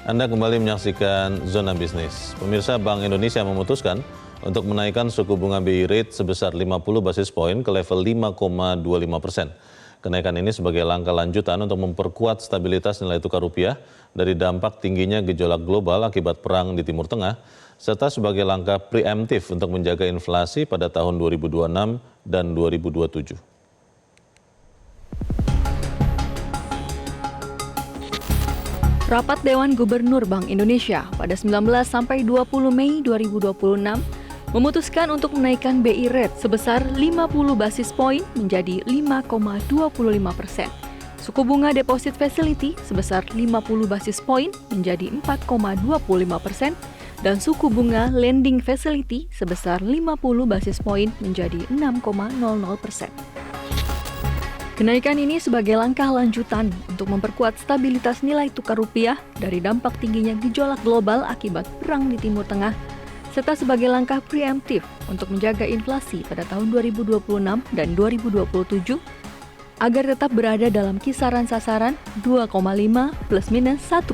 Anda kembali menyaksikan Zona Bisnis. Pemirsa, Bank Indonesia memutuskan untuk menaikkan suku bunga BI rate sebesar 50 basis poin ke level 5,25%. Kenaikan ini sebagai langkah lanjutan untuk memperkuat stabilitas nilai tukar rupiah dari dampak tingginya gejolak global akibat perang di Timur Tengah, serta sebagai langkah preemptif untuk menjaga inflasi pada tahun 2026 dan 2027. Rapat Dewan Gubernur Bank Indonesia pada 19 sampai 20 Mei 2026 memutuskan untuk menaikkan BI rate sebesar 50 basis poin menjadi 5,25%. Suku bunga deposit facility sebesar 50 basis poin menjadi 4,25% dan suku bunga lending facility sebesar 50 basis poin menjadi 6,00%. Kenaikan ini sebagai langkah lanjutan untuk memperkuat stabilitas nilai tukar rupiah dari dampak tingginya gejolak global akibat perang di Timur Tengah, serta sebagai langkah preemptif untuk menjaga inflasi pada tahun 2026 dan 2027 agar tetap berada dalam kisaran sasaran 2,5 plus minus 1%.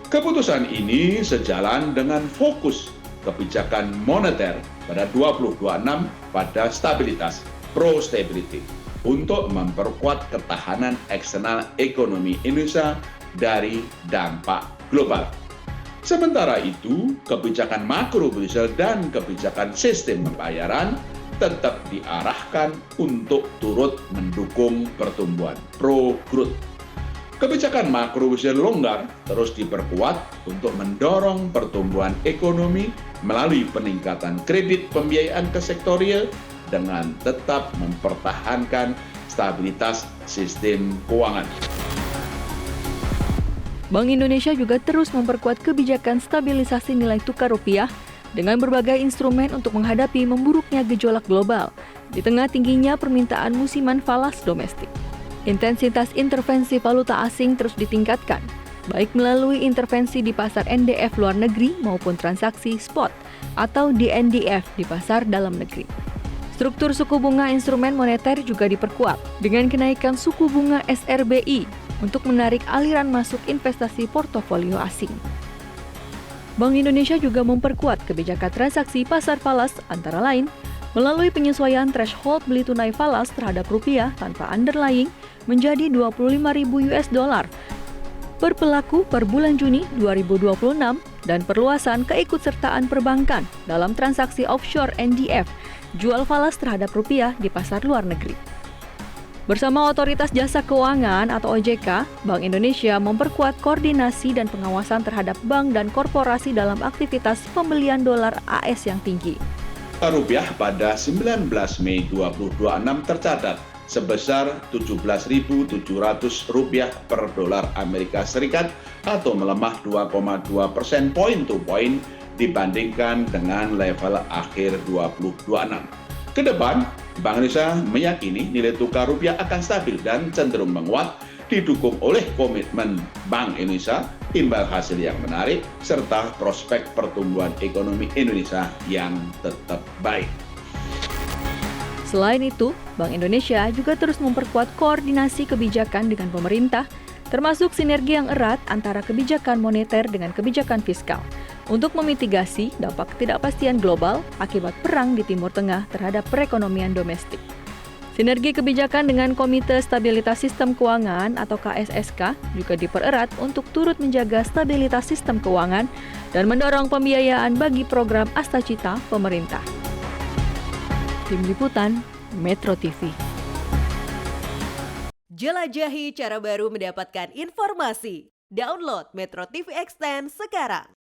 Keputusan ini sejalan dengan fokus kebijakan moneter pada 2026 pada stabilitas pro-stability untuk memperkuat ketahanan eksternal ekonomi Indonesia dari dampak global. Sementara itu, kebijakan makro-Brisel dan kebijakan sistem pembayaran tetap diarahkan untuk turut mendukung pertumbuhan pro-growth. Kebijakan makro-Brisel longgar terus diperkuat untuk mendorong pertumbuhan ekonomi melalui peningkatan kredit pembiayaan ke sektorial dengan tetap mempertahankan stabilitas sistem keuangan. Bank Indonesia juga terus memperkuat kebijakan stabilisasi nilai tukar rupiah dengan berbagai instrumen untuk menghadapi memburuknya gejolak global di tengah tingginya permintaan musiman falas domestik. Intensitas intervensi valuta asing terus ditingkatkan, baik melalui intervensi di pasar NDF luar negeri maupun transaksi spot atau DNDF di pasar dalam negeri. Struktur suku bunga instrumen moneter juga diperkuat dengan kenaikan suku bunga SRBI untuk menarik aliran masuk investasi portofolio asing. Bank Indonesia juga memperkuat kebijakan transaksi pasar falas antara lain melalui penyesuaian threshold beli tunai falas terhadap rupiah tanpa underlying menjadi 25.000 US dollar berpelaku per bulan Juni 2026 dan perluasan keikutsertaan perbankan dalam transaksi offshore NDF jual falas terhadap rupiah di pasar luar negeri. Bersama Otoritas Jasa Keuangan atau OJK, Bank Indonesia memperkuat koordinasi dan pengawasan terhadap bank dan korporasi dalam aktivitas pembelian dolar AS yang tinggi. Rupiah pada 19 Mei 2026 tercatat sebesar Rp17.700 per dolar Amerika Serikat atau melemah 2,2% point to point dibandingkan dengan level akhir 2026. Ke depan, Bank Indonesia meyakini nilai tukar rupiah akan stabil dan cenderung menguat, didukung oleh komitmen Bank Indonesia, imbal hasil yang menarik, serta prospek pertumbuhan ekonomi Indonesia yang tetap baik. Selain itu, Bank Indonesia juga terus memperkuat koordinasi kebijakan dengan pemerintah, termasuk sinergi yang erat antara kebijakan moneter dengan kebijakan fiskal, untuk memitigasi dampak ketidakpastian global akibat perang di Timur Tengah terhadap perekonomian domestik. Sinergi kebijakan dengan Komite Stabilitas Sistem Keuangan atau KSSK juga dipererat untuk turut menjaga stabilitas sistem keuangan dan mendorong pembiayaan bagi program Astacita pemerintah. Tim Liputan, Metro TV. Jelajahi cara baru mendapatkan informasi. Download Metro TV Extend sekarang.